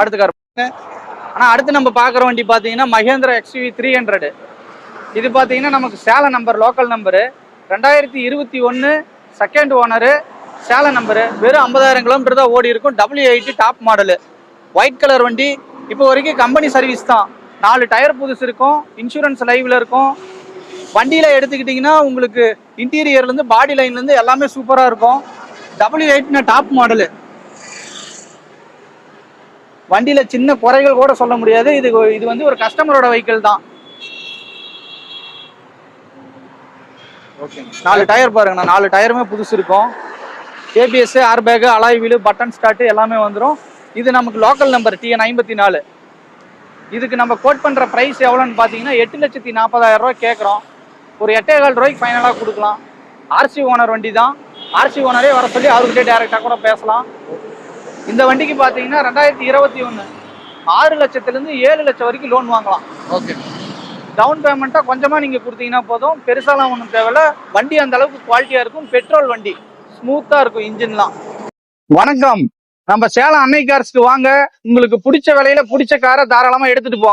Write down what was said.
அடுத்த கார். ஆனால் அடுத்து நம்ம பார்க்குற வண்டி பார்த்தீங்கன்னா மகேந்திரா XUV 300. இது பார்த்தீங்கன்னா நமக்கு Salem number, local number, 2021 second owner, Salem number. வெறும் 50,000 கிலோமீட்டர் தான் ஓடி இருக்கும். W8 top model, white colour வண்டி. இப்போ வரைக்கும் கம்பெனி சர்வீஸ் தான். 4 டயர் புதுசு இருக்கும், இன்சூரன்ஸ் லைவ்ல இருக்கும். வண்டியில் எடுத்துக்கிட்டிங்கன்னா உங்களுக்கு இன்டீரியர்லேருந்து பாடி லைன்லேருந்து எல்லாமே சூப்பராக இருக்கும். W8 top model. வண்டியில சின்ன குறைகள் கூட சொல்ல முடியாது. இது வந்து ஒரு கஸ்டமரோட வெஹிக்கிள் தான். ஓகே, 4 டயர் பாருங்கண்ணா, 4 டயருமே புதுசு இருக்கும். ABS, air bag, alloy wheel, button start எல்லாமே வந்துடும். இது நமக்கு லோக்கல் நம்பர் TN54. இதுக்கு நம்ம கோட் பண்ற பிரைஸ் எவ்வளோன்னு பார்த்தீங்கன்னா 8,40,000 கேட்குறோம். ஒரு 8,15 ரூபாய்க்கு ஃபைனலாக கொடுக்கலாம். RC ஓனர் வண்டி தான். RC ஓனரே வர சொல்லி அவர்கிட்ட டைரெக்டாக கூட பேசலாம். இந்த வண்டிக்கு பார்த்தீங்கன்னா 2021 6 லட்சத்துலேருந்து 7 லட்சம் வரைக்கும் லோன் வாங்கலாம். ஓகே, டவுன் பேமெண்ட்டாக கொஞ்சமாக நீங்கள் கொடுத்தீங்கன்னா போதும். பெருசாலாம் ஒன்றும் தேவையில்ல. வண்டி அந்த அளவுக்கு குவாலிட்டியாக இருக்கும். பெட்ரோல் வண்டி, ஸ்மூத்தாக இருக்கும் இன்ஜின்லாம். வணக்கம், நம்ம சேலம் அன்னை கார்ஸ்க்கு வாங்க. உங்களுக்கு பிடிச்ச விலையில பிடிச்ச காரை தாராளமாக எடுத்துகிட்டு போங்க.